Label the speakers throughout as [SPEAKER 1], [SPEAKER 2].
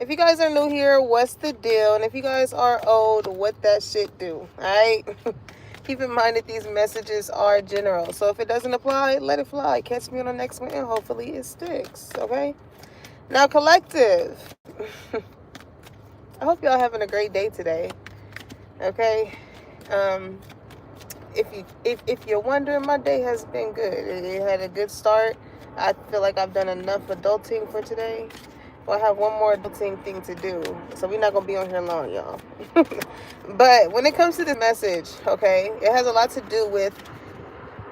[SPEAKER 1] If you guys are new here, what's the deal? And if you guys are old, what that shit do? Alright? Keep in mind that these messages are general. So if it doesn't apply, let it fly. Catch me on the next one and hopefully it sticks. Okay? Now, collective. I hope y'all having a great day today. Okay? If you're wondering, my day has been good. It had a good start. I feel like I've done enough adulting for today. Well, I have one more adulting thing to do, so we're not gonna be on here long, y'all. But when it comes to this message, okay, it has a lot to do with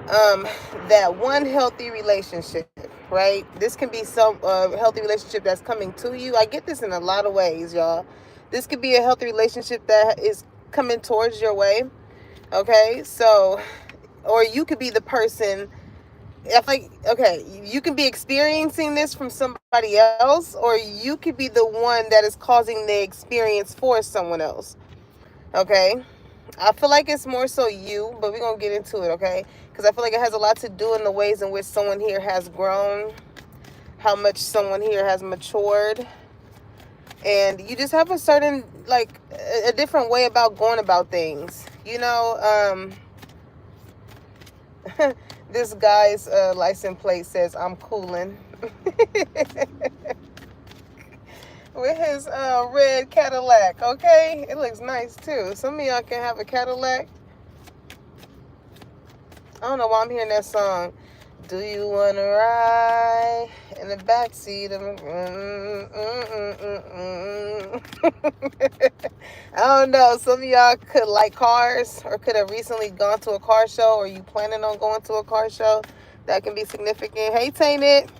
[SPEAKER 1] that one healthy relationship, right? This can be some healthy relationship that's coming to you. I get this in a lot of ways, y'all. This could be a healthy relationship that is coming towards your way. Okay, so, or you could be the person. If like, okay, you can be experiencing this from somebody else, or you could be the one that is causing the experience for someone else. Okay, I feel like it's more so you, but we're gonna get into it. Okay, because I feel like it has a lot to do in the ways in which someone here has grown, how much someone here has matured, and you just have a certain, like, a different way about going about things. You know, this guy's license plate says I'm coolin'. With his red Cadillac, okay? It looks nice too. Some of y'all can have a Cadillac. I don't know why I'm hearing that song. Do you want to ride in the backseat of I don't know. Some of y'all could like cars or could have recently gone to a car show, or you planning on going to a car show. That can be significant. Hey, Tainted.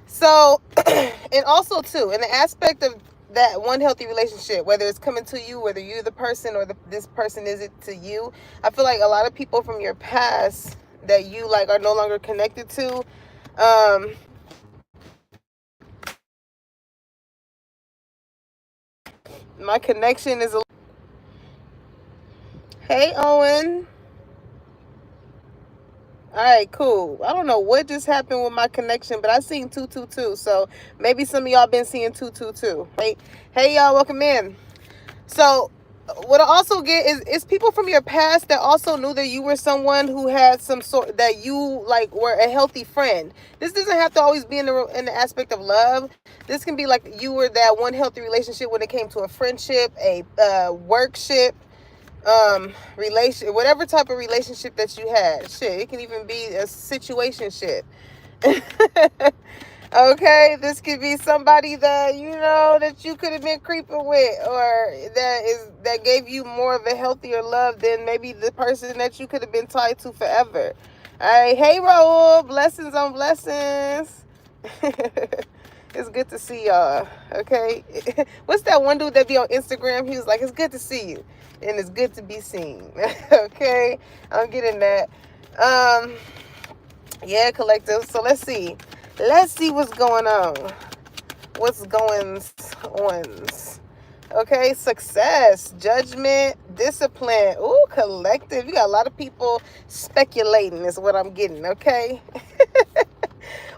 [SPEAKER 1] So, and also too, in the aspect of that one healthy relationship, whether it's coming to you, whether you're the person or this person is it to you, I feel like a lot of people from your past that you like are no longer connected to, my connection is a... Hey, Owen. All right, cool. I don't know what just happened with my connection, but I seen 222. So maybe some of y'all been seeing 222. Hey, y'all, welcome in. So what I also get is people from your past that also knew that you were someone who had some sort, that you like were a healthy friend. This doesn't have to always be in the aspect of love. This can be like you were that one healthy relationship when it came to a friendship, a workship, relation, whatever type of relationship that you had. Shit, it can even be a situationship. Okay, this could be somebody that you know that you could have been creeping with, or that gave you more of a healthier love than maybe the person that you could have been tied to forever. All right, hey Raul, blessings on blessings. It's good to see y'all. Okay, what's that one dude that be on Instagram? He was like, "It's good to see you, and it's good to be seen." Okay, I'm getting that. Yeah, collective. So let's see. Let's see what's going on. What's going on? Okay, success, judgment, discipline. Ooh, collective. You got a lot of people speculating is what I'm getting, okay?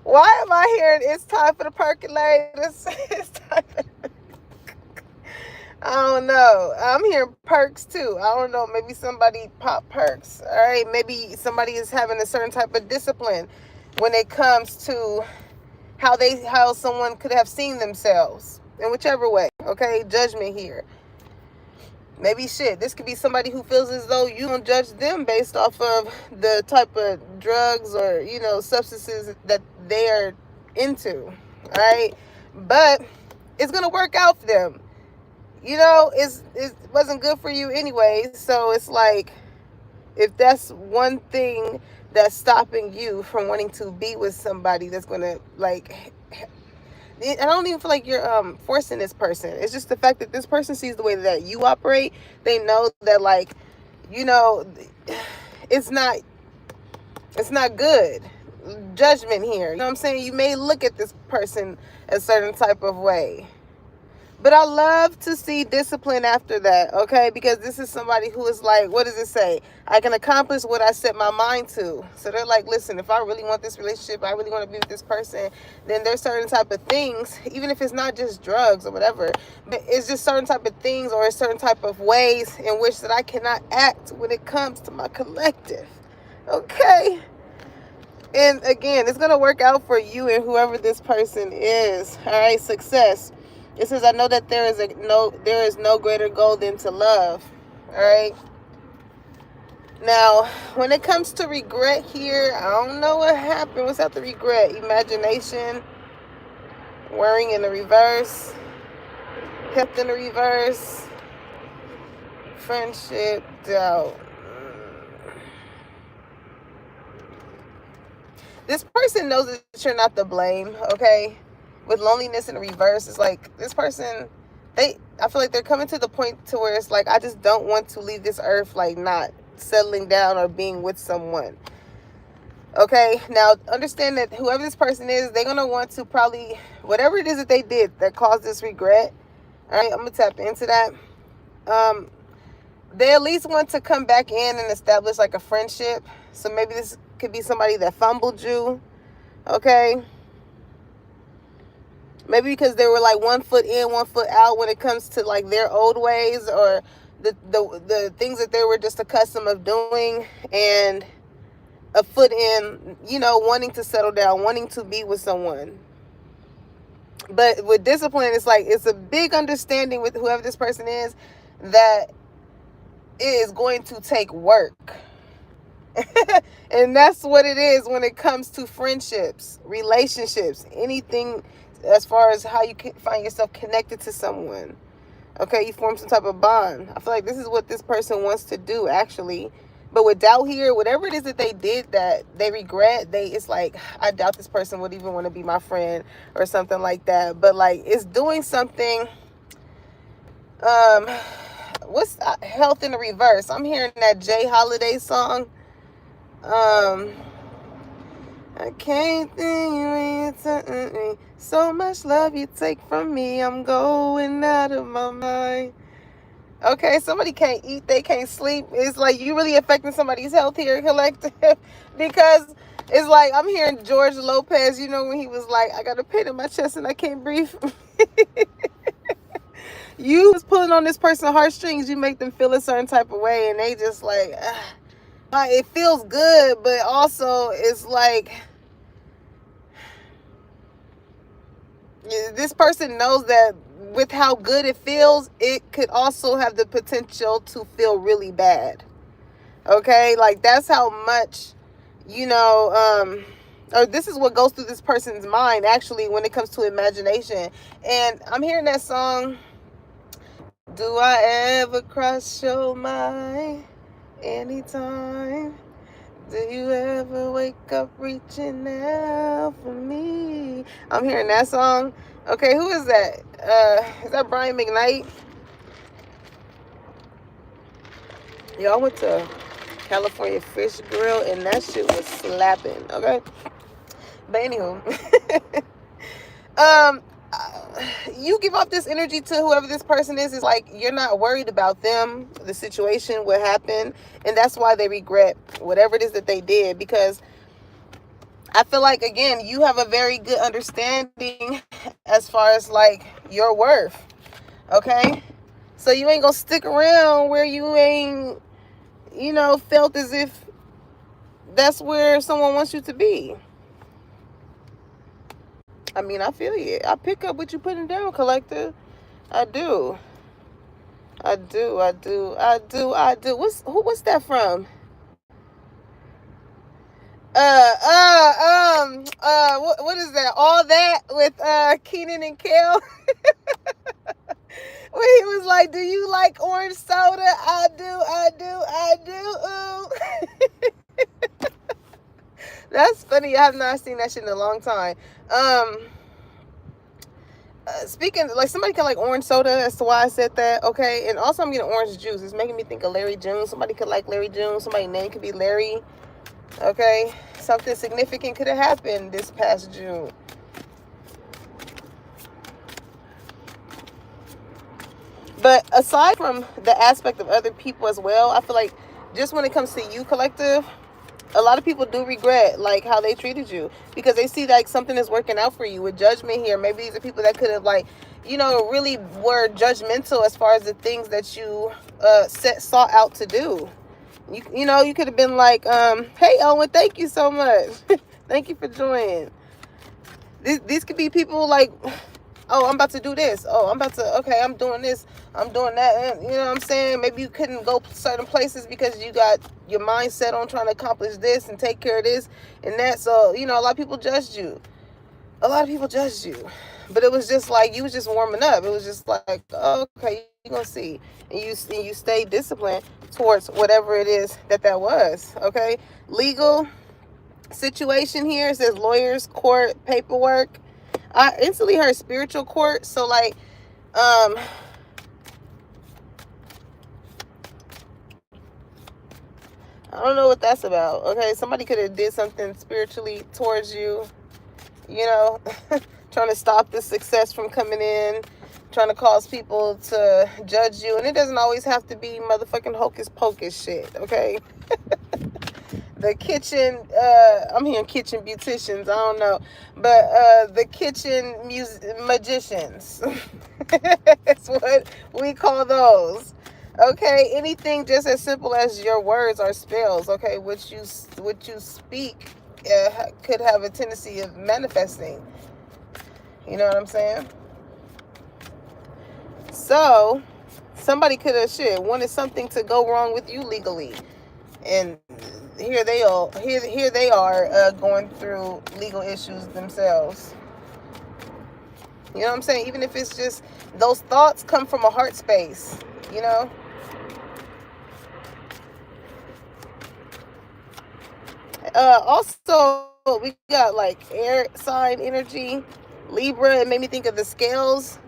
[SPEAKER 1] Why am I hearing it's time for the percolators? It's time for... I don't know. I'm hearing perks too. I don't know. Maybe somebody pop perks. All right. Maybe somebody is having a certain type of discipline when it comes to how someone could have seen themselves in whichever way. Okay. Judgment here. Maybe shit. This could be somebody who feels as though you don't judge them based off of the type of drugs or, substances that they are into. All right. But it's going to work out for them. It wasn't good for you anyway. So it's like, if that's one thing that's stopping you from wanting to be with somebody that's going to, like, I don't even feel like you're forcing this person. It's just the fact that this person sees the way that you operate. They know that, like, it's not good. Judgment here. You know what I'm saying? You may look at this person a certain type of way. But I love to see discipline after that, okay? Because this is somebody who is like, what does it say? I can accomplish what I set my mind to. So they're like, listen, if I really want this relationship, I really want to be with this person, then there's certain type of things, even if it's not just drugs or whatever, but it's just certain type of things or a certain type of ways in which that I cannot act when it comes to my collective, okay? And again, it's going to work out for you and whoever this person is, all right? Success. It says, I know that there is no greater goal than to love. All right. Now, when it comes to regret here, I don't know what happened. What's after regret? Imagination, worrying in the reverse, health in the reverse, friendship, doubt. This person knows that you're not to blame, okay? With loneliness in the reverse, it's like this person, I feel like they're coming to the point to where it's like, I just don't want to leave this earth, like not settling down or being with someone. Okay, now understand that whoever this person is, they're going to want to probably, whatever it is that they did that caused this regret, all right, I'm going to tap into that. They at least want to come back in and establish like a friendship. So maybe this could be somebody that fumbled you, okay? Maybe because they were like 1 foot in, 1 foot out when it comes to like their old ways or the things that they were just accustomed of doing, and a foot in, you know, wanting to settle down, wanting to be with someone. But with discipline, it's like, it's a big understanding with whoever this person is that it is going to take work. And that's what it is when it comes to friendships, relationships, anything as far as how you can find yourself connected to someone. Okay, you form some type of bond. I feel like this is what this person wants to do, actually. But with doubt here, whatever it is that they did that they regret, it's like, I doubt this person would even want to be my friend or something like that. But like, it's doing something. What's health in the reverse? I'm hearing that Jay Holiday song. I can't think when you tell me so much love you take from me. I'm going out of my mind. Okay, somebody can't eat, they can't sleep. It's like you really affecting somebody's health here, collective. Because it's like I'm hearing George Lopez, you know, when he was like, I got a pain in my chest and I can't breathe. You was pulling on this person's heartstrings, you make them feel a certain type of way, and they just like, it feels good, but also it's like, this person knows that with how good it feels, it could also have the potential to feel really bad. Okay, like that's how much, you know, or this is what goes through this person's mind actually when it comes to imagination. And I'm hearing that song, do I ever cross your mind anytime? Do you ever wake up reaching out for me? I'm hearing that song. Okay, who is that? Is that Brian McKnight? Y'all went to California Fish Grill and that shit was slapping. Okay, but anywho, you give off this energy to whoever this person is. It's like you're not worried about them, the situation, what happened, and that's why they regret whatever it is that they did. Because I feel like, again, you have a very good understanding as far as like your worth. Okay, so you ain't gonna stick around where you ain't, you know, felt as if that's where someone wants you to be. I mean, I feel you. I pick up what you putting down, collective. I do. What's that from? What is that? All That with Kenan and Kel. When he was like, do you like orange soda? I do. Ooh. That's funny. I have not seen that shit in a long time. Speaking, like, somebody can like orange soda. That's why I said that. Okay. And also I'm getting orange juice. It's making me think of Larry June. Somebody could like Larry June. Somebody's name could be Larry. Okay. Something significant could have happened this past June. But aside from the aspect of other people as well, I feel like just when it comes to you, collective, a lot of people do regret like how they treated you, because they see like something is working out for you with judgment here. Maybe these are people that could have like, really were judgmental as far as the things that you sought out to do. You could have been like, hey Owen, thank you so much. Thank you for joining. These could be people like, oh, I'm about to do this. Oh, okay, I'm doing this. I'm doing that. And, you know what I'm saying? Maybe you couldn't go certain places because you got your mind set on trying to accomplish this and take care of this and that. So, a lot of people judged you. But it was just like, you was just warming up. It was just like, oh, okay, you're going to see. And you stay disciplined towards whatever it is that was. Okay? Legal situation here. It says lawyers, court, paperwork. I instantly heard spiritual court. So like, I don't know what that's about. Okay, somebody could have did something spiritually towards you, trying to stop the success from coming in, trying to cause people to judge you. And it doesn't always have to be motherfucking hocus pocus shit, okay? The kitchen, I'm hearing kitchen beauticians, I don't know. But the kitchen magicians. That's what we call those. Okay, anything just as simple as your words or spells, okay, what you speak could have a tendency of manifesting. You know what I'm saying? So, somebody could have wanted something to go wrong with you legally. And here they are going through legal issues themselves. You know what I'm saying? Even if it's just those thoughts come from a heart space, Also, we got like air sign energy, Libra. It made me think of the scales,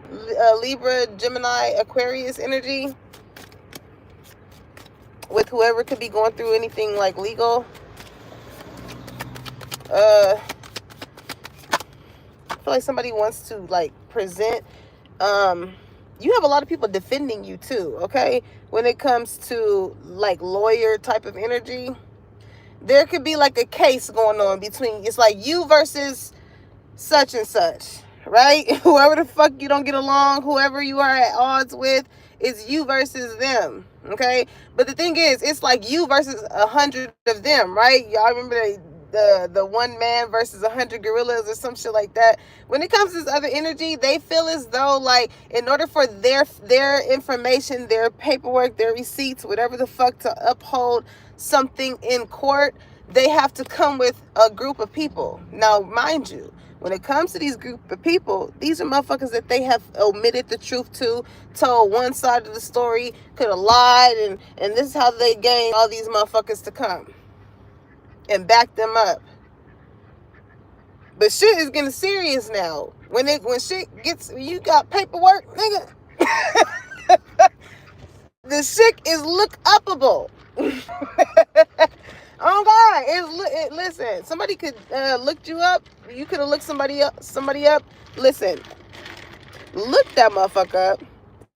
[SPEAKER 1] Libra, Gemini, Aquarius energy. With whoever could be going through anything like legal. I feel like somebody wants to like present. You have a lot of people defending you too, okay? When it comes to like lawyer type of energy, there could be like a case going on between, it's like you versus such and such, right? Whoever the fuck you don't get along, whoever you are at odds with, it's you versus them, okay? But the thing is, it's like you versus 100 of them, right? Y'all remember the one man versus 100 gorillas or some shit like that? When it comes to this other energy, they feel as though like in order for their information, their paperwork, their receipts, whatever the fuck, to uphold something in court, they have to come with a group of people. Now, mind you, when it comes to these group of people, these are motherfuckers that they have omitted the truth to, told one side of the story, could have lied, and this is how they gain all these motherfuckers to come and back them up. But shit is getting serious now. When you got paperwork, nigga, the shit is look upable. Oh God! Listen, somebody could look you up. You could have looked somebody up. Listen, look that motherfucker up.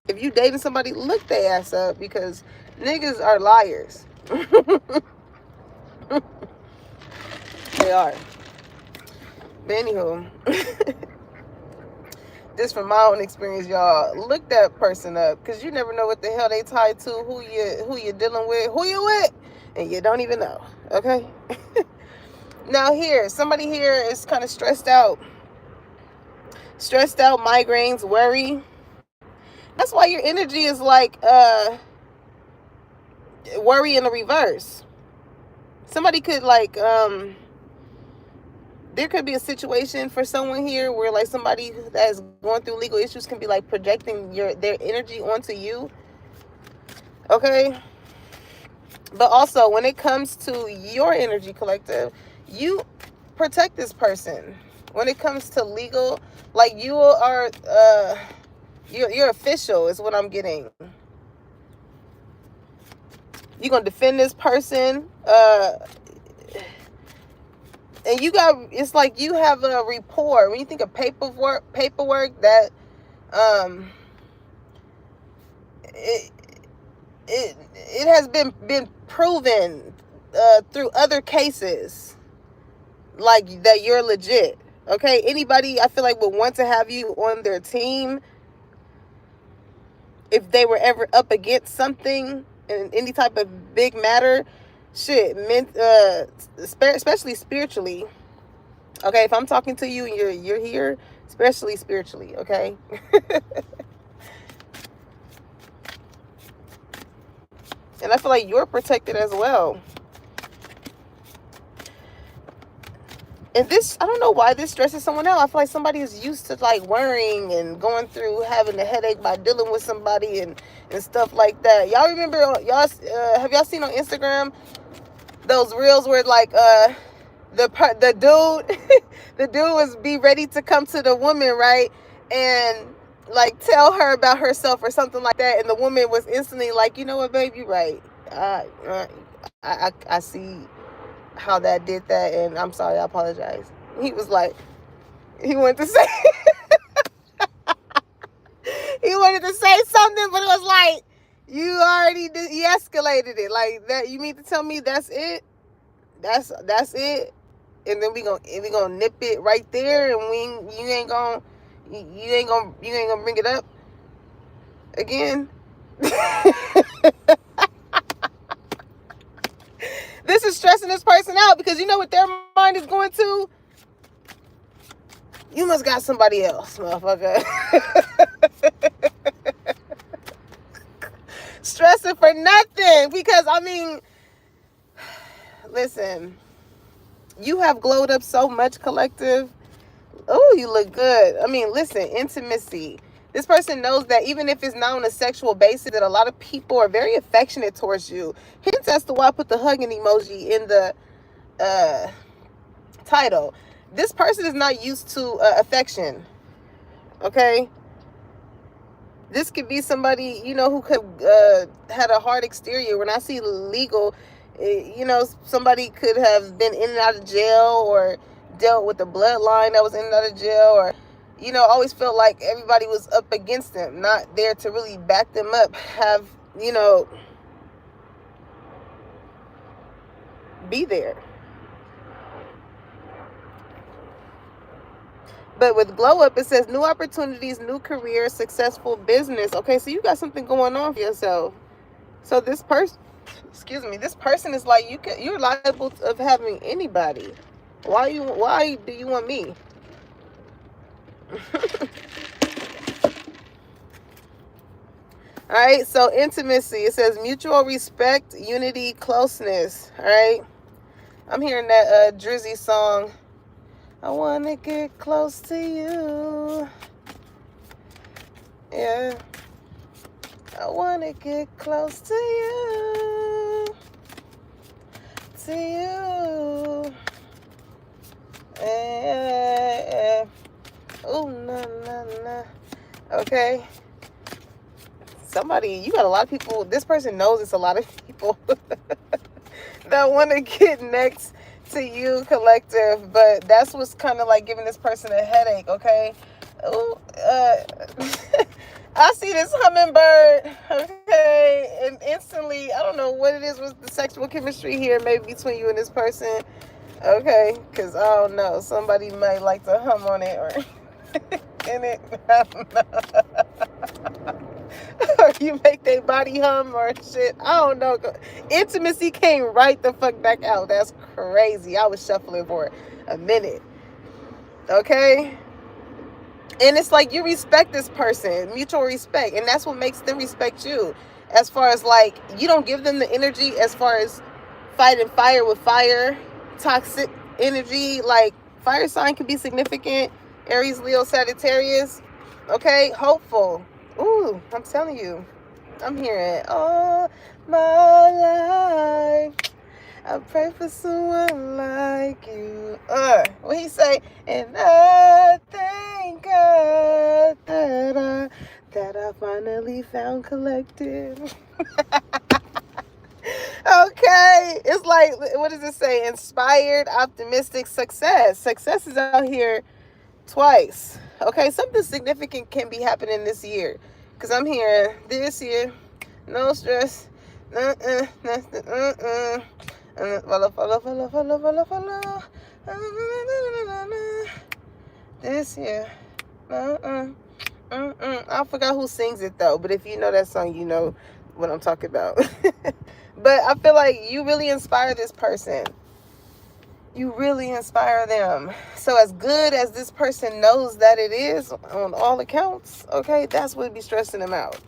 [SPEAKER 1] If you dating somebody, look their ass up, because niggas are liars. They are. But anywho, just from my own experience, y'all, look that person up, because you never know what the hell they tied to, who you're dealing with, who you with, and you don't even know. Okay. Now somebody here is kind of stressed out, migraines, worry. That's why your energy is like worry in the reverse. Somebody could like there could be a situation for someone here where like somebody that is going through legal issues can be like projecting their energy onto you. Okay? But also, when it comes to your energy, collective, you protect this person. When it comes to legal, like you are, you're official is what I'm getting. You're going to defend this person. And it's like you have a rapport. When you think of paperwork that, it has been proven through other cases like that you're legit. Okay, anybody I feel like would want to have you on their team if they were ever up against something in any type of big matter. Shit, especially spiritually. Okay, if I'm talking to you and you're here, especially spiritually. Okay. And I feel like you're protected as well. And this, I don't know why this stresses someone out. I feel like somebody is used to like worrying and going through having a headache by dealing with somebody and stuff like that. Y'all remember, have y'all seen on Instagram those reels where like the dude the dude was be ready to come to the woman, right? And like tell her about herself or something like that, and the woman was instantly like, you know what, babe, you're right. I see how that did that, and I'm sorry, I apologize. He was like, he wanted to say he wanted to say something, but it was like, you already de-escalated it like that. You mean to tell me that's it? That's it? And then we gonna nip it right there, and you ain't gonna bring it up again. This is stressing this person out because you know what their mind is going to? You must got somebody else, motherfucker. Stressing for nothing. Because, I mean, listen, you have glowed up so much, collective. Oh, you look good. I mean, listen, intimacy. This person knows that even if it's not on a sexual basis, that a lot of people are very affectionate towards you. Hence as to why I put the hugging emoji in the title. This person is not used to affection. Okay? This could be somebody, you know, who could had a hard exterior. When I see legal, you know, somebody could have been in and out of jail or dealt with a bloodline that was in and out of jail, or, you know, always felt like everybody was up against them, not there to really back them up, have, you know, be there. But with glow up, it says new opportunities, new career, successful business. Okay, so you got something going on for yourself. So this person, this person is like, you're liable of having anybody. Why do you want me? All right, so intimacy. It says mutual respect, unity, closeness. All right, I'm hearing that Drizzy song. I want to get close to you. Yeah. I want to get close to you. To you. Yeah. Oh, no. Okay. Somebody, you got a lot of people. This person knows it's a lot of people that want to get next to you, collective, but that's what's kind of like giving this person a headache. Okay. Oh, I see this hummingbird. Okay, and instantly, I don't know what it is with the sexual chemistry here, maybe between you and this person. Okay, because I don't know, somebody might like to hum on it or in it. I don't know. Or you make their body hum or shit. I don't know. Intimacy came right the fuck back out. That's crazy. I was shuffling for a minute. Okay? And it's like you respect this person. Mutual respect. And that's what makes them respect you. As far as like, you don't give them the energy as far as fighting fire with fire. Toxic energy. Like, fire sign can be significant. Aries, Leo, Sagittarius. Okay? Hopeful. Ooh, I'm telling you, I'm hearing all my life. I pray for someone like you. What he say? And I thank God that I finally found collective. Okay, it's like, what does it say? Inspired, optimistic, success. Success is out here twice. Okay, something significant can be happening this year. Because I'm hearing this year, No stress. Follow. This here. I forgot who sings it though, but if you know that song, you know what I'm talking about. But I feel like you really inspire this person. You really inspire them. So as good as this person knows that it is on all accounts, okay, that's what be stressing them out.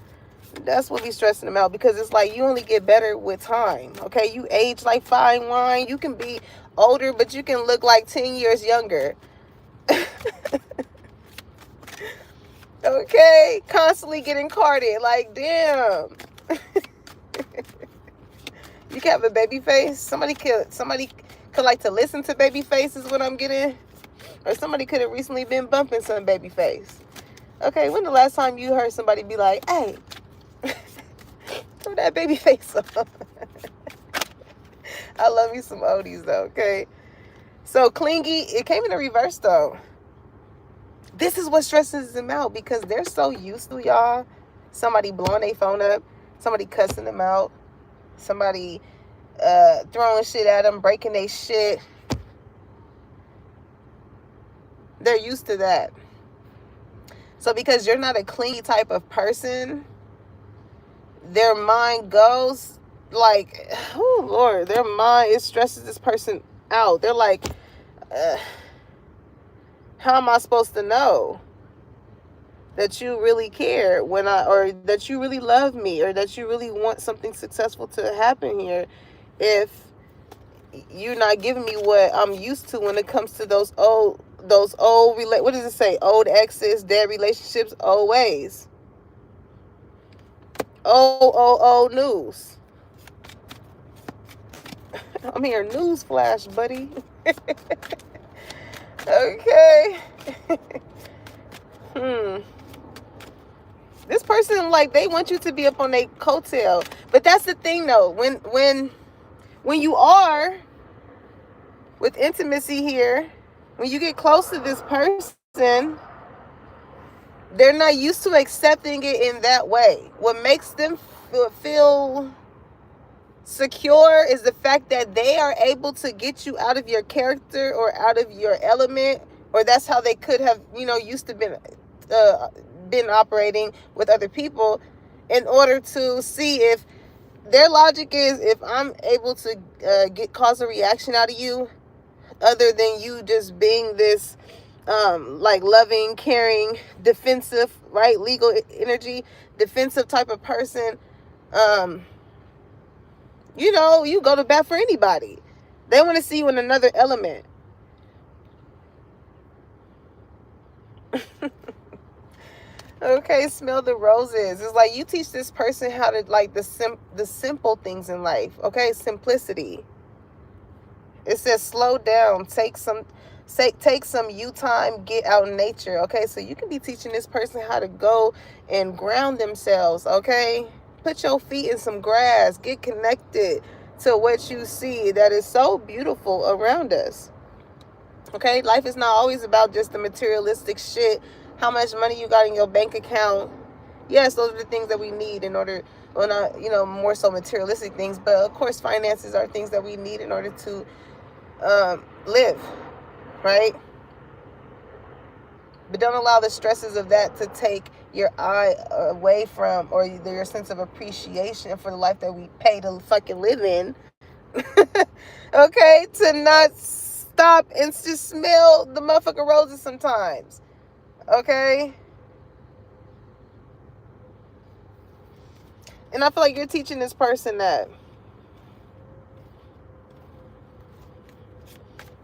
[SPEAKER 1] That's what be stressing them out, because it's like you only get better with time. Okay, you age like fine wine. You can be older, but you can look like 10 years younger. Okay, constantly getting carded. Like, damn. You can have a baby face. Somebody could like to listen to baby face is what I'm getting. Or somebody could have recently been bumping some baby face. Okay, when the last time you heard somebody be like, hey, throw that baby face on? I love me some oldies though, okay? So clingy, it came in the reverse though. This is what stresses them out, because they're so used to, y'all, somebody blowing their phone up, somebody cussing them out, somebody throwing shit at them, breaking their shit. They're used to that. So because you're not a clingy type of person, their mind goes like, oh Lord, their mind, it stresses this person out. They're like, how am I supposed to know that you really care or that you really love me, or that you really want something successful to happen here, if you're not giving me what I'm used to when it comes to those old what does it say? Old exes, dead relationships, old ways. Old news. I'm hearing news flash, buddy. Okay. This person, like, they want you to be up on their coattail. But that's the thing though, when you are with intimacy here, when you get close to this person, they're not used to accepting it in that way. What makes them feel secure is the fact that they are able to get you out of your character or out of your element, or that's how they could have, used to been operating with other people, in order to see if their logic is, if I'm able to cause a reaction out of you, other than you just being this like loving, caring, defensive, right, legal energy, defensive type of person, you go to bat for anybody. They want to see you in another element. Okay, smell the roses. It's like you teach this person how to, like, the simple things in life. Okay, simplicity. It says slow down, take some you time, get out in nature. Okay, so you can be teaching this person how to go and ground themselves. Okay, put your feet in some grass, get connected to what you see that is so beautiful around us. Okay, life is not always about just the materialistic shit, how much money you got in your bank account. Yes, those are the things that we need in order, well, not, more so materialistic things, but of course finances are things that we need in order to live, right? But don't allow the stresses of that to take your eye away from, or your sense of appreciation for the life that we pay to fucking live in. Okay, to not stop and just smell the motherfucking roses sometimes. Okay? And I feel like you're teaching this person that.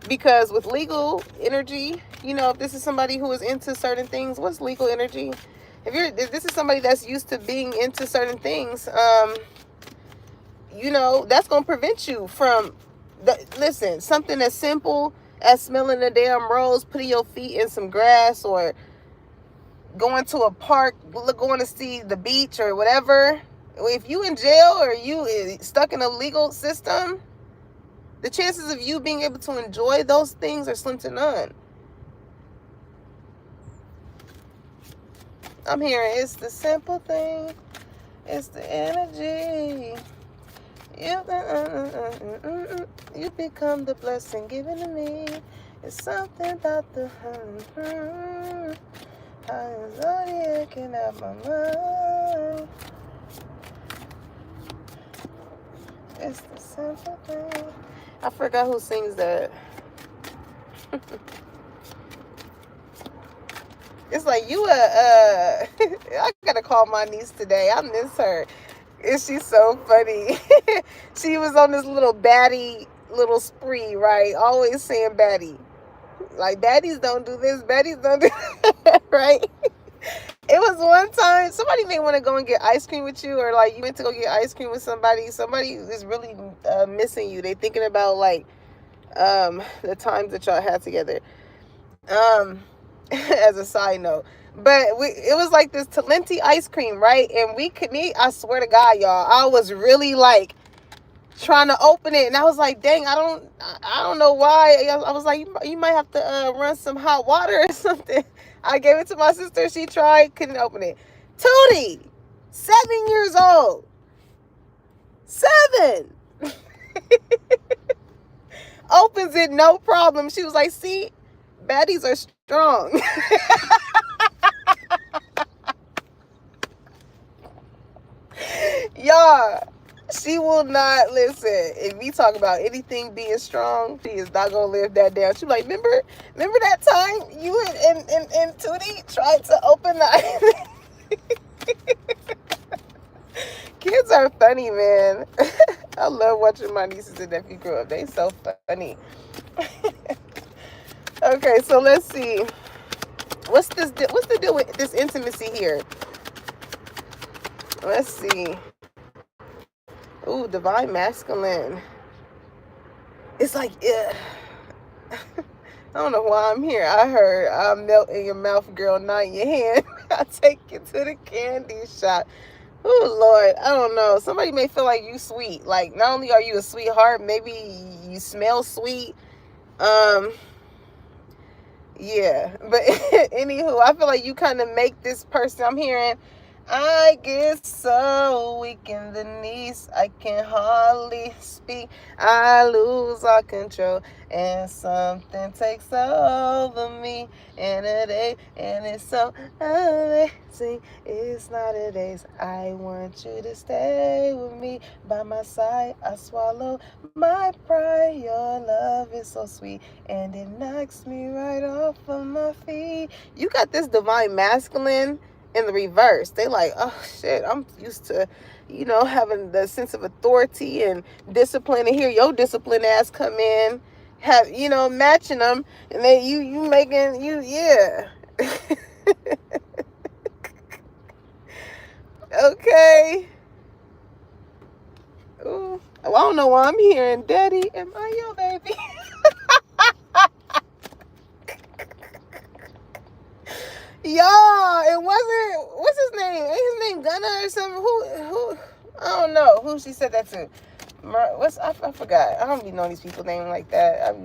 [SPEAKER 1] Because with legal energy, if this is somebody who is into certain things, what's legal energy? If this is somebody that's used to being into certain things, that's going to prevent you from, something as simple as smelling a damn rose, putting your feet in some grass, or going to a park, going to see the beach or whatever. If you in jail or you stuck in a legal system, the chances of you being able to enjoy those things are slim to none. I'm hearing it's the simple thing. It's the energy. You become the blessing given to me. It's something about the zodiac and out my mind. It's the simple thing. I forgot who sings that. It's like I gotta call my niece today. I miss her. She's so funny. She was on this little baddie little spree, right? Always saying baddie. Like, baddies don't do this, baddies don't do that, right? It was one time, somebody may want to go and get ice cream with you, or like you went to go get ice cream with somebody is really missing you. They thinking about like the times that y'all had together. As a side note. But it was like this Talenti ice cream, right? And we could eat, I swear to God, y'all, I was really like trying to open it, and I was like, dang, I don't know why. I was like, you might have to run some hot water or something. I gave it to my sister. She tried, couldn't open it. Tootie, 7 years old. 7. Opens it, no problem. She was like, see, baddies are strong. Y'all, she will not listen. If we talk about anything being strong, she is not gonna live that down. She's like, remember that time you and Tootie tried to open the Kids are funny, man. I love watching my nieces and nephews grow up. They so funny. Okay, so let's see. What's the deal with this intimacy here? Let's see. Ooh, divine masculine. It's like, yeah. I don't know why I'm here. I heard I'll melt in your mouth, girl, not in your hand. I'll take you to the candy shop. Oh, Lord. I don't know. Somebody may feel like you sweet. Like, not only are you a sweetheart, maybe you smell sweet. Yeah. But anywho, I feel like you kind of make this person, I'm hearing, I get so weak in the knees, I can hardly speak, I lose all control, and something takes over me in a day, and it's so amazing, it's not a daze, I want you to stay with me, by my side, I swallow my pride, your love is so sweet, and it knocks me right off of my feet. You got this divine masculine in the reverse. They like, oh shit, I'm used to, having the sense of authority and discipline, and here your disciplined ass come in, have, matching them, and then you making yeah. Okay. Ooh. Well, I don't know why I'm hearing, Daddy, am I your baby? Y'all, it wasn't, what's his name? Ain't his name Gunna or something? Who, I don't know who she said that to. I forgot. I don't be knowing these people's names like that.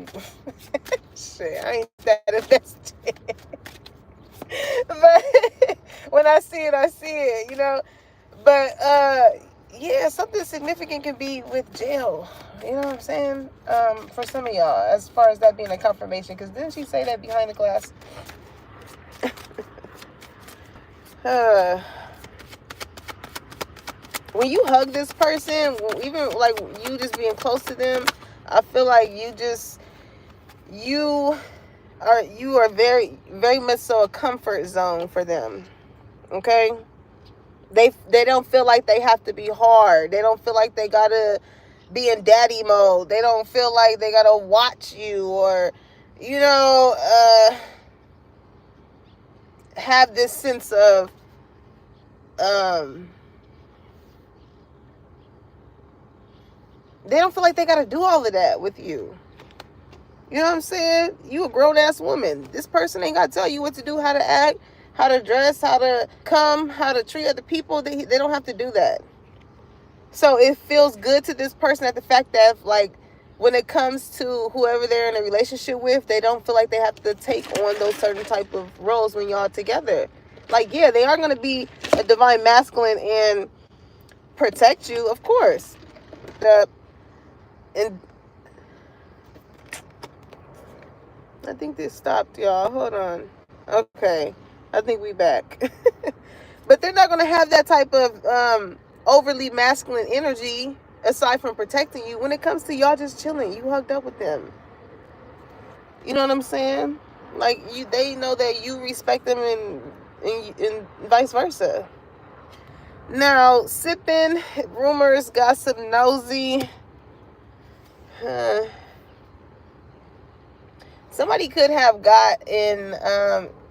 [SPEAKER 1] Shit, I ain't that invested. But when I see it, I see it, But, yeah, something significant can be with jail. You know what I'm saying? For some of y'all, as far as that being a confirmation. Because didn't she say that behind the glass? When you hug this person, even like you just being close to them, I feel like you are very, very much so a comfort zone for them. Okay? They don't feel like they have to be hard. They don't feel like they gotta be in daddy mode. They don't feel like they gotta watch you or, have this sense of they don't feel like they got to do all of that with you. You know what I'm saying? You a grown-ass woman. This person ain't got to tell you what to do, how to act, how to dress, how to come, how to treat other people. They don't have to do that. So it feels good to this person at the fact that, like, when it comes to whoever they're in a relationship with, they don't feel like they have to take on those certain type of roles when y'all together. Like, yeah, they are going to be a divine masculine and protect you, of course. The and I think this stopped, y'all. Hold on. Okay, I think we back. But they're not gonna have that type of overly masculine energy aside from protecting you when it comes to y'all just chilling. You hugged up with them. You know what I'm saying? Like they know that you respect them, and vice versa. Now, sipping, rumors, gossip, nosy. Somebody could have gotten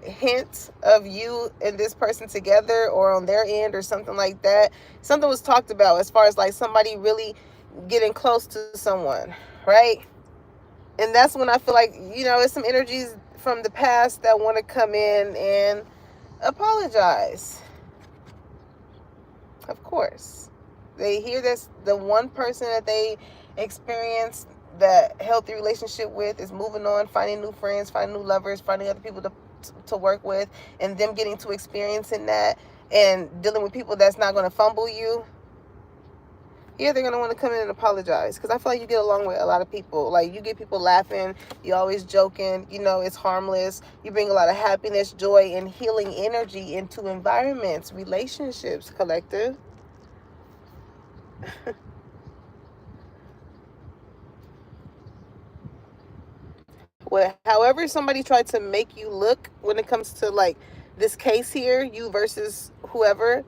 [SPEAKER 1] hints of you and this person together or on their end or something like that. Something was talked about as far as like somebody really getting close to someone, right? And that's when I feel like, it's some energies from the past that want to come in and apologize. Of course. They hear this, the one person that they experienced that healthy relationship with is moving on, finding new friends, finding new lovers, finding other people to work with, and them getting to experiencing that and dealing with people that's not going to fumble you. Yeah, they're going to want to come in and apologize, because I feel like you get along with a lot of people. Like, you get people laughing, you're always joking, it's harmless. You bring a lot of happiness, joy, and healing energy into environments, relationships, collective. However somebody tried to make you look when it comes to like this case here, you versus whoever,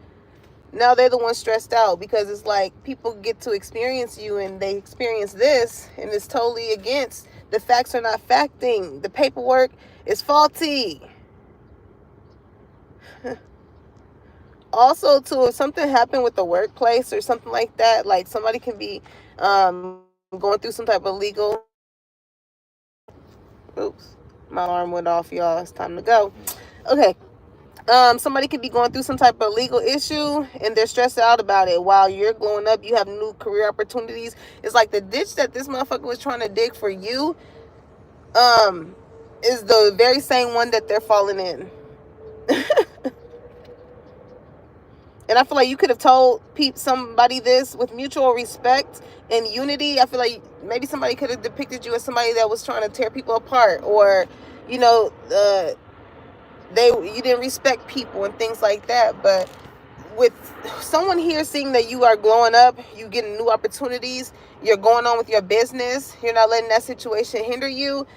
[SPEAKER 1] now they're the ones stressed out, because it's like people get to experience you and they experience this and it's totally against. The facts are not facting. The paperwork is faulty. Also, too, if something happened with the workplace or something like that, like somebody can be going through some type of legal. Oops, my alarm went off, y'all. It's time to go. Okay. Somebody could be going through some type of legal issue and they're stressed out about it. While you're glowing up, you have new career opportunities. It's like the ditch that this motherfucker was trying to dig for you is the very same one that they're falling in. And I feel like you could have told somebody this with mutual respect and unity. I feel like maybe somebody could have depicted you as somebody that was trying to tear people apart, or, you didn't respect people and things like that. But with someone here seeing that you are glowing up, you getting new opportunities, you're going on with your business, you're not letting that situation hinder you,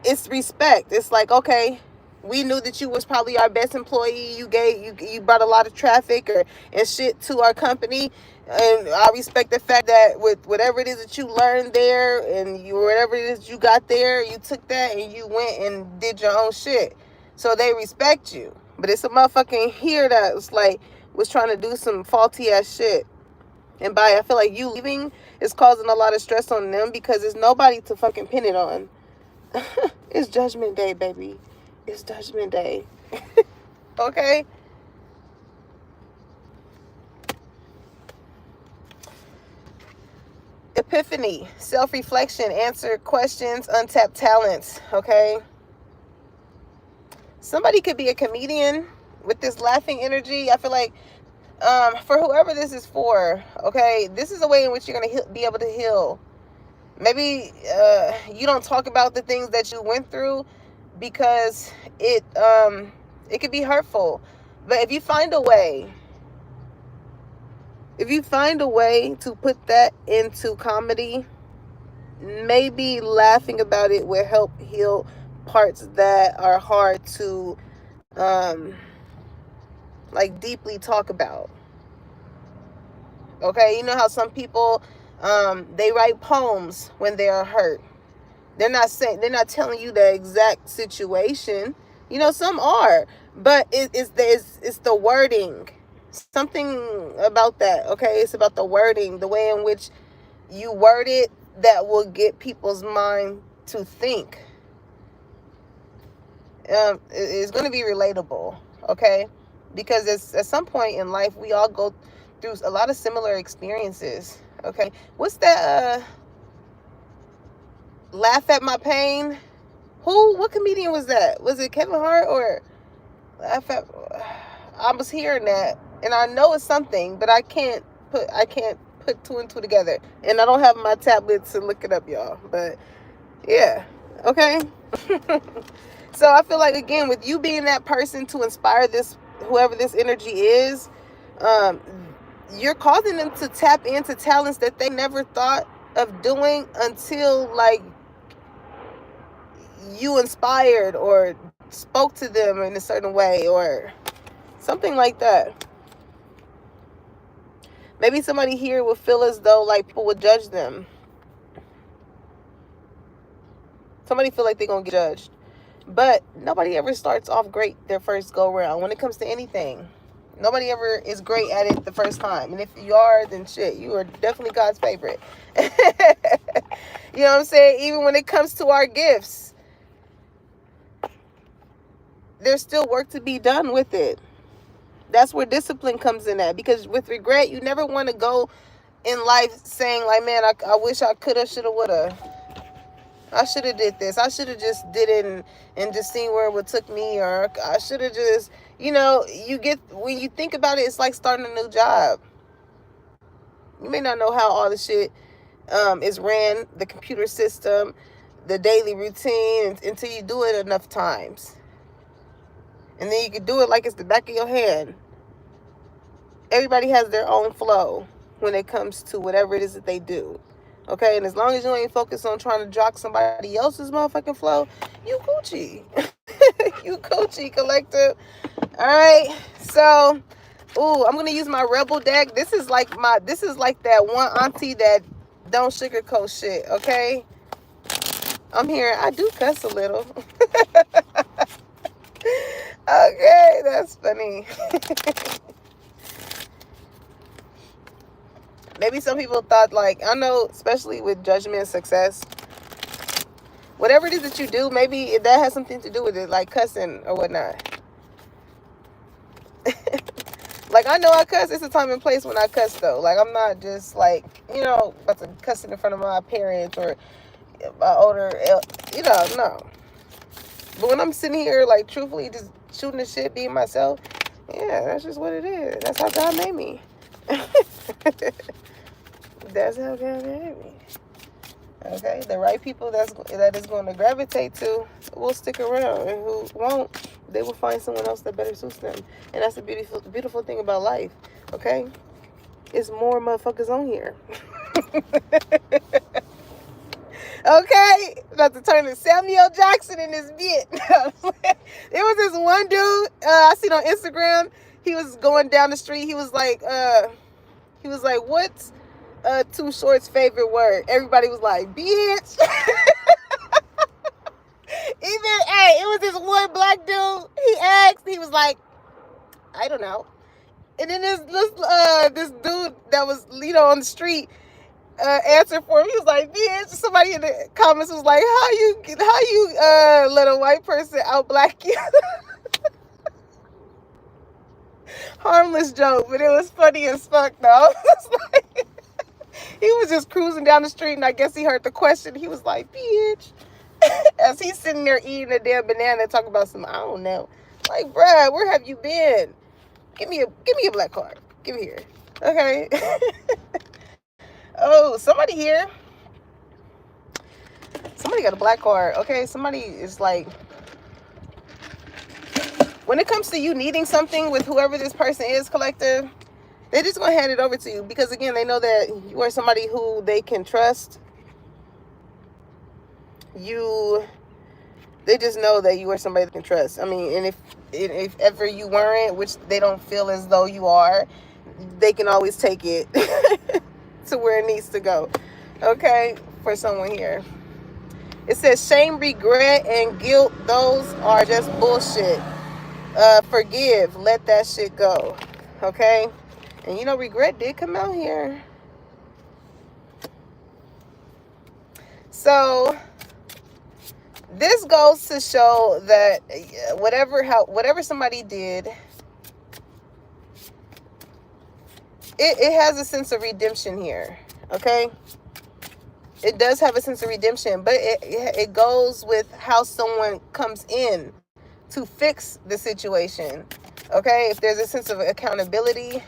[SPEAKER 1] it's respect. It's like, okay, we knew that you was probably our best employee. You brought a lot of traffic and shit to our company, and I respect the fact that with whatever it is that you learned there and whatever it is you got there, you took that and you went and did your own shit. So they respect you. But it's a motherfucking here that was trying to do some faulty ass shit. And I feel like you leaving is causing a lot of stress on them, because there's nobody to fucking pin it on. It's Judgment Day, baby. It's Judgment Day. Okay? Epiphany, self-reflection, answer questions, untapped talents. Okay? Somebody could be a comedian with this laughing energy. I feel like for whoever this is for, okay, this is a way in which you're going to be able to heal. Maybe you don't talk about the things that you went through because it could be hurtful. But if you find a way to put that into comedy, maybe laughing about it will help heal parts that are hard to deeply talk about. Okay, you know how some people they write poems when they are hurt. They're not telling you the exact situation. Some are, but it's the wording. Something about that. Okay, it's about the wording, the way in which you word it, that will get people's mind to think. It's going to be relatable. Okay, because at some point in life we all go through a lot of similar experiences. Okay, what's that? Laugh at my pain. What comedian was that? Was it Kevin Hart or laugh at? I was hearing that And I know it's something, but I can't put two and two together. And I don't have my tablet to look it up, y'all. But yeah, okay. So I feel like, again, with you being that person to inspire this, whoever this energy is, you're causing them to tap into talents that they never thought of doing until, like, you inspired or spoke to them in a certain way or something like that. Maybe somebody here would feel as though, like, people would judge them. Somebody feel like they're going to get judged. But nobody ever starts off great their first go around when it comes to anything. Nobody ever is great at it the first time. And if you are, then shit, you are definitely God's favorite. You know what I'm saying? Even when it comes to our gifts, there's still work to be done with it. That's where discipline comes in at. Because with regret, you never want to go in life saying, like, man, I wish I coulda, shoulda, woulda. I should have did this. I should have just did it and just seen where it would took me. Or I should have just, you know, when you think about it, it's like starting a new job. You may not know how all the shit is ran, the computer system, the daily routine, until you do it enough times. And then you can do it like it's the back of your hand. Everybody has their own flow when it comes to whatever it is that they do. Okay? And as long as you ain't focused on trying to jock somebody else's motherfucking flow, you Gucci. You Gucci, collective. Alright? So, I'm going to use my Rebel deck. This is like that one auntie that don't sugarcoat shit. Okay? I'm here. I do cuss a little. Okay, that's funny. Maybe some people thought, like, I know, especially with judgment and success, whatever it is that you do, maybe that has something to do with it, like cussing or whatnot. Like, I know I cuss. It's a time and place when I cuss, though. Like, I'm not just, like, you know, about to cuss in front of my parents or my older, you know, no. But when I'm sitting here, like, truthfully just shooting the shit, being myself, yeah, that's just what it is. That's how God made me. That's how God made me. Okay, the right people that is going to gravitate to will stick around, and who won't, they will find someone else that better suits them. And that's the beautiful thing about life. Okay, it's more motherfuckers on here. Okay, about to turn to Samuel Jackson in this bit. There was this one dude I seen on Instagram. He was going down the street. He was like, what's Too Short's favorite word? Everybody was like, bitch. Even, hey, it was this one black dude. He asked, he was like, I don't know. And then this dude that was, you know, on the street answered for him. He was like, bitch. Somebody in the comments was like, how you let a white person out black you? Harmless joke, but it was funny as fuck though. He was just cruising down the street, and I guess he heard the question. He was like, bitch. As he's sitting there eating a damn banana, talking about some, I don't know. Like, bruh, where have you been? Give me a black card. Give it here. Okay. Oh, somebody here. Somebody got a black card. Okay, somebody is like, when it comes to you needing something with whoever this person is, collective, they're just going to hand it over to you. Because, again, they know that you are somebody who they can trust. They just know that you are somebody they can trust. I mean, and if ever you weren't, which they don't feel as though you are, they can always take it to where it needs to go. Okay? For someone here. It says shame, regret, and guilt, those are just bullshit. Forgive. Let that shit go. Okay? And you know, regret did come out here. So this goes to show that whatever somebody did, it has a sense of redemption here. Okay? It does have a sense of redemption, but it goes with how someone comes in to fix the situation. Okay, if there's a sense of accountability,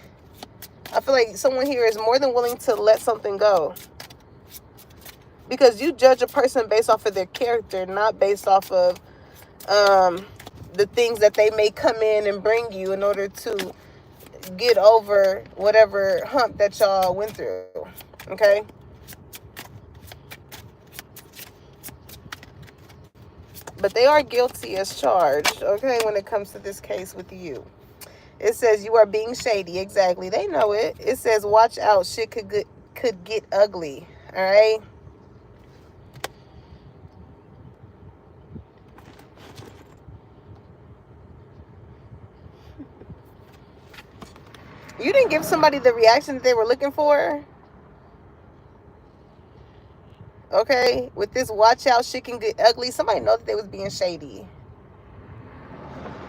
[SPEAKER 1] I feel like someone here is more than willing to let something go. Because you judge a person based off of their character, not based off of the things that they may come in and bring you in order to get over whatever hump that y'all went through. Okay? But they are guilty as charged, okay, when it comes to this case with you. It says you are being shady. Exactly. They know it. It says watch out. Shit could get ugly. All right? You didn't give somebody the reaction that they were looking for. Okay? With this watch out, shit can get ugly. Somebody know that they was being shady.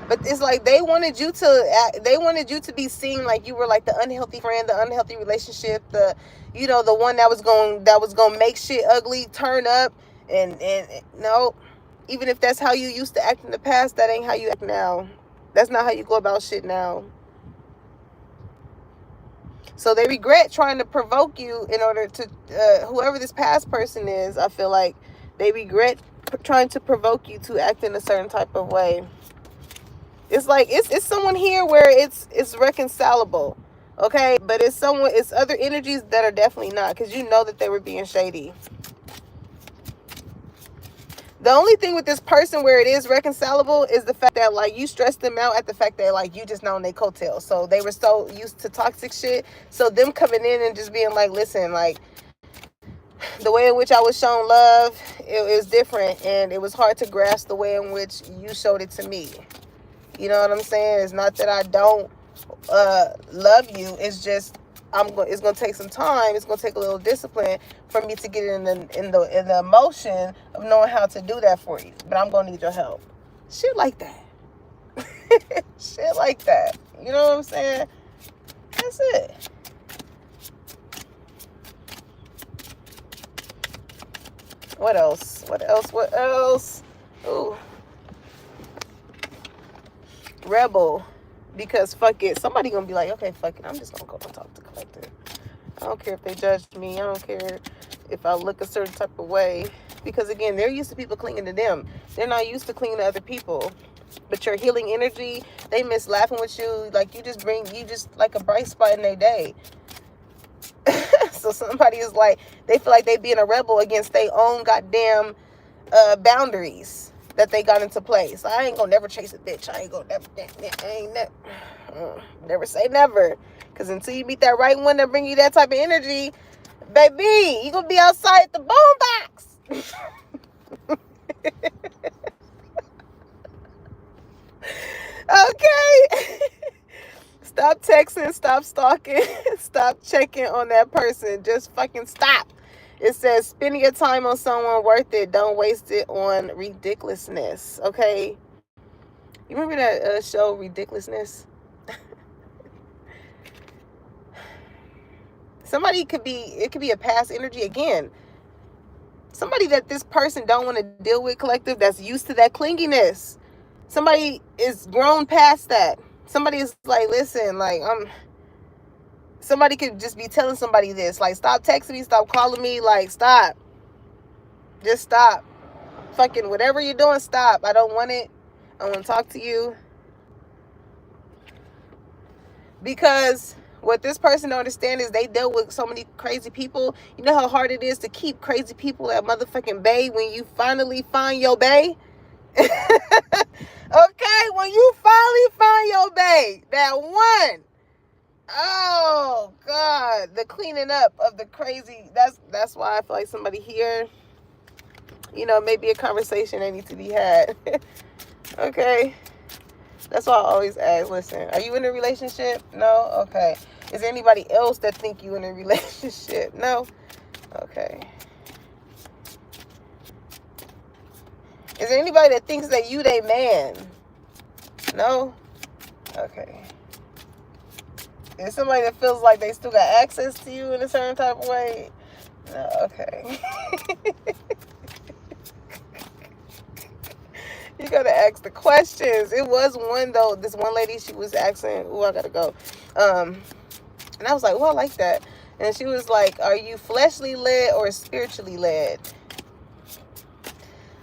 [SPEAKER 1] But it's like they wanted you to be seen like you were like the unhealthy friend, the unhealthy relationship, the one that was going to make shit ugly turn up and no, even if that's how you used to act in the past, that ain't how you act now. That's not how you go about shit now. So they regret trying to provoke you in order to whoever this past person is, I feel like they regret trying to provoke you to act in a certain type of way. It's like it's someone here where it's reconcilable, okay? But it's other energies that are definitely not, because you know that they were being shady. The only thing with this person where it is reconcilable is the fact that like you stressed them out at the fact that like you just know on their coattails. So they were so used to toxic shit. So them coming in and just being like, listen, like the way in which I was shown love, it was different, and it was hard to grasp the way in which you showed it to me. You know what I'm saying? It's not that I don't love you. It's just it's gonna take some time. It's gonna take a little discipline for me to get in the emotion of knowing how to do that for you. But I'm gonna need your help. Shit like that. Shit like that. You know what I'm saying? That's it. What else? What else? What else? Ooh. Rebel, because fuck it, somebody gonna be like, okay, fuck it, I'm just gonna go and talk to Collective. I don't care if they judge me. I don't care if I look a certain type of way, because again, they're used to people clinging to them. They're not used to clinging to other people. But your healing energy, they miss laughing with you. Like you just like a bright spot in their day. So somebody is like, they feel like they being a rebel against their own goddamn boundaries that they got into place. I ain't gonna never chase a bitch. I ain't gonna never say never. Because until you meet that right one that bring you that type of energy, baby, you gonna be outside the boombox. Okay. Stop texting, stop stalking, stop checking on that person. Just fucking stop. It says, spending your time on someone worth it. Don't waste it on ridiculousness. Okay? You remember that show, Ridiculousness? It could be a past energy again. Somebody that this person don't want to deal with, Collective, that's used to that clinginess. Somebody is grown past that. Somebody is like, listen, like, somebody could just be telling somebody this, like, stop texting me, stop calling me, like, stop. Just stop. Fucking whatever you're doing, stop. I don't want it. I want to talk to you. Because what this person don't understand is they dealt with so many crazy people. You know how hard it is to keep crazy people at motherfucking bay when you finally find your bay? Okay, when you finally find your bae, that one. Oh God, the cleaning up of the crazy. That's why I feel like somebody here, maybe a conversation that needs to be had. Okay, that's why I always ask. Listen, are you in a relationship? No. Okay. Is there anybody else that think you in a relationship? No. Okay. Is there anybody that thinks that you they man? No? Okay. Is somebody that feels like they still got access to you in a certain type of way? No, okay. You gotta ask the questions. It was one though. This one lady, she was asking, "Oh, I gotta go," and I was like, "Well, I like that." And she was like, "Are you fleshly led or spiritually led?"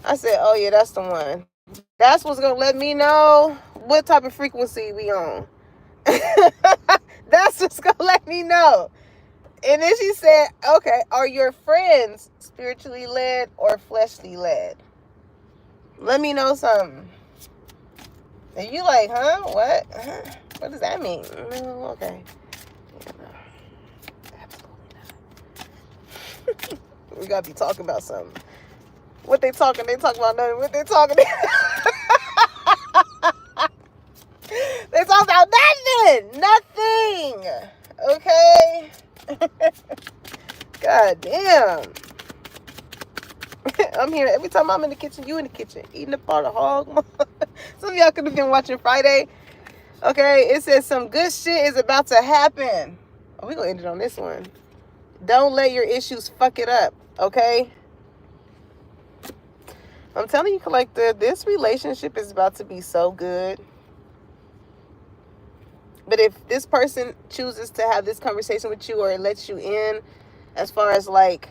[SPEAKER 1] I said, "Oh yeah, that's the one. That's what's gonna let me know what type of frequency we on." That's what's gonna let me know. And then she said, "Okay, are your friends spiritually led or fleshly led? Let me know something." And you like, huh? What? What does that mean? No, okay. Yeah, no. Absolutely not. We gotta be talking about something. What they talking? They talking about nothing. What they talking? They talking about nothing. Nothing. Okay. God damn. I'm here every time I'm in the kitchen. You in the kitchen eating a part of hog. Some of y'all could have been watching Friday. Okay, it says some good shit is about to happen. Oh, we're gonna end it on this one. Don't let your issues fuck it up, okay? I'm telling you, collective, this relationship is about to be so good. But if this person chooses to have this conversation with you or it lets you in, as far as like,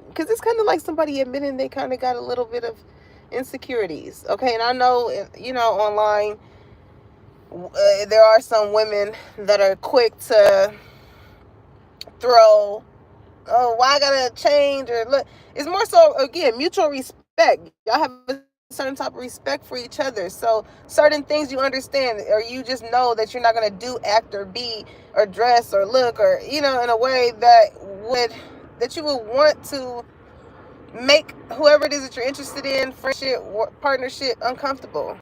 [SPEAKER 1] because it's kind of like somebody admitting they kind of got a little bit of insecurities, okay? And I know, you know, online, there are some women that are quick to throw, oh, why I gotta change, or look, it's more so, again, mutual respect. Y'all have a certain type of respect for each other, so certain things you understand, or you just know that you're not gonna do, act, or be, or dress, or look, or, you know, in a way that you would want to make whoever it is that you're interested in, friendship, partnership, uncomfortable.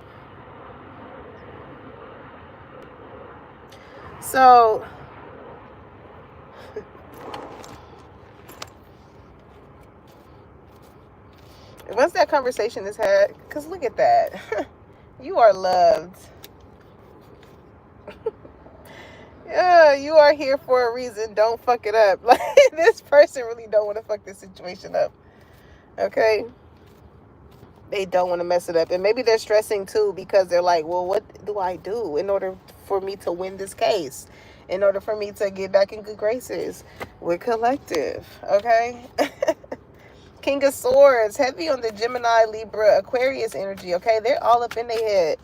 [SPEAKER 1] So once that conversation is had, because look at that. You are loved. Yeah, you are here for a reason. Don't fuck it up. Like, this person really don't want to fuck this situation up. Okay? They don't want to mess it up. And maybe they're stressing too because they're like, well, what do I do in order for me to win this case? In order for me to get back in good graces with collective. Okay? King of Swords, heavy on the Gemini, Libra, Aquarius energy. Okay? They're all up in their head.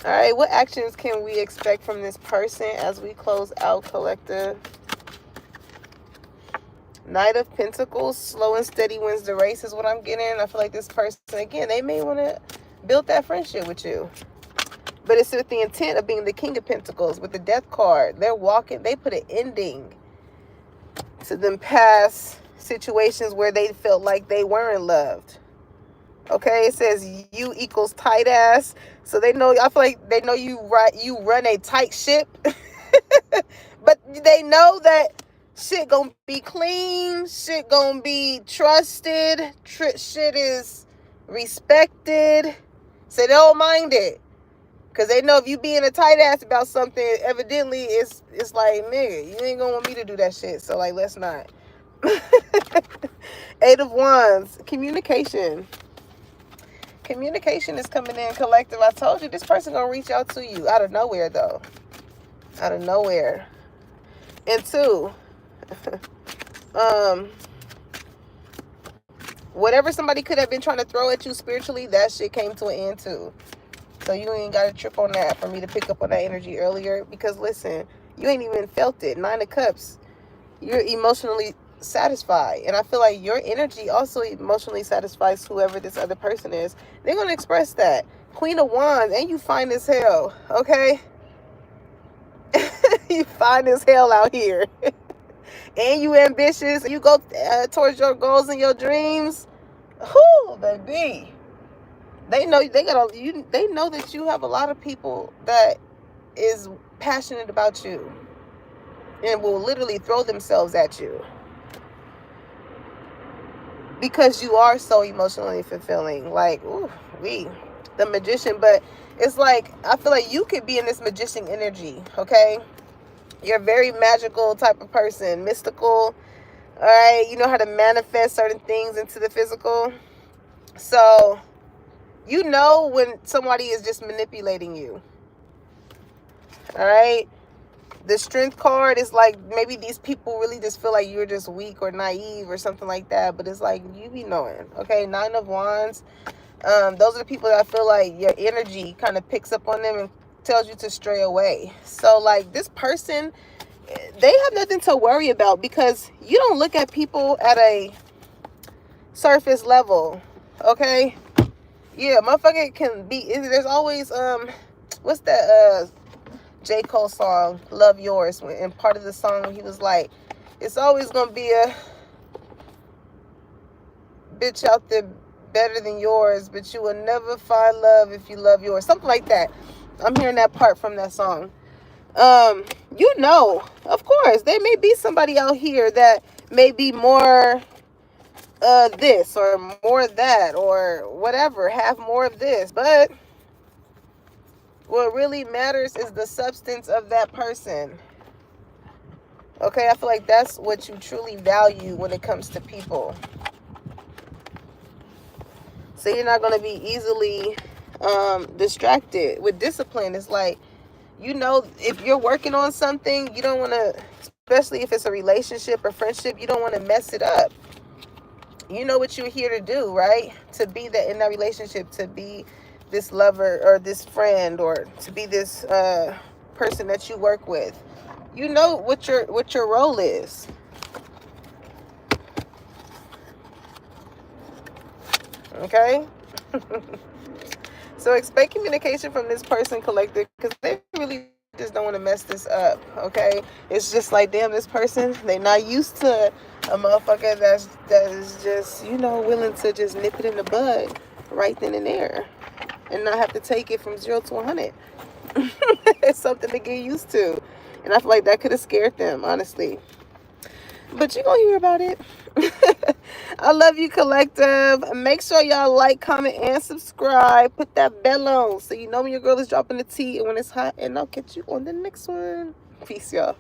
[SPEAKER 1] All right, what actions can we expect from this person as we close out, collective? Knight of Pentacles, slow and steady wins the race is what I'm getting. I feel like this person, again, they may want to build that friendship with you. But it's with the intent of being the King of Pentacles with the Death card. They're walking, they put an ending to them past situations where they felt like they weren't loved. Okay, it says you equals tight ass. So they know, I feel like they know you run a tight ship. But they know that shit gonna be clean, shit gonna be trusted, shit is respected. So they don't mind it. Cause they know if you being a tight ass about something, evidently it's like, nigga, you ain't gonna want me to do that shit. So like, let's not. 8 of Wands, communication. Communication is coming in, collective. I told you this person gonna reach out to you out of nowhere though. Out of nowhere. And 2, whatever somebody could have been trying to throw at you spiritually, that shit came to an end too. So you ain't got to trip on that for me to pick up on that energy earlier. Because listen, you ain't even felt it. 9 of Cups. You're emotionally satisfied. And I feel like your energy also emotionally satisfies whoever this other person is. They're going to express that. Queen of Wands. And you fine as hell. Okay? You fine as hell out here. And you ambitious. You go towards your goals and your dreams. Whoo, baby. They know they know that you have a lot of people that is passionate about you and will literally throw themselves at you because you are so emotionally fulfilling. Like, ooh, the Magician. But it's like, I feel like you could be in this magician energy. Okay, you're a very magical type of person, mystical. All right, you know how to manifest certain things into the physical. So You know when somebody is just manipulating you. All right. The strength card is like, maybe these people really just feel like you're just weak or naive or something like that. But it's like, you be knowing. Okay. 9 of Wands. Those are the people that I feel like your energy kind of picks up on them and tells you to stray away. So like this person, they have nothing to worry about, because you don't look at people at a surface level. Okay. Yeah, motherfucker can be, there's always what's that J. Cole song, Love Yours, and part of the song he was like, it's always gonna be a bitch out there better than yours, but you will never find love if you love yours. Something like that. I'm hearing that part from that song. You know, of course, there may be somebody out here that may be more this or more that or whatever, have more of this, but what really matters is the substance of that person. Okay, I feel like that's what you truly value when it comes to people. So you're not going to be easily distracted. With discipline, it's like, you know, if you're working on something, you don't want to, especially if it's a relationship or friendship, you don't want to mess it up. You know what you're here to do, right? To be that in that relationship, to be this lover or this friend, or to be this person that you work with. You know what your role is. Okay. So expect communication from this person, collective, because they really just don't want to mess this up. Okay. It's just like, damn, this person, they not used to a motherfucker that is just, you know, willing to just nip it in the bud right then and there and not have to take it from 0 to 100. It's something to get used to, and I feel like that could have scared them, honestly. But you're gonna hear about it. I love you, collective. Make sure y'all like, comment, and subscribe. Put that bell on so you know when your girl is dropping the tea and when it's hot. And I'll catch you on the next one. Peace, y'all.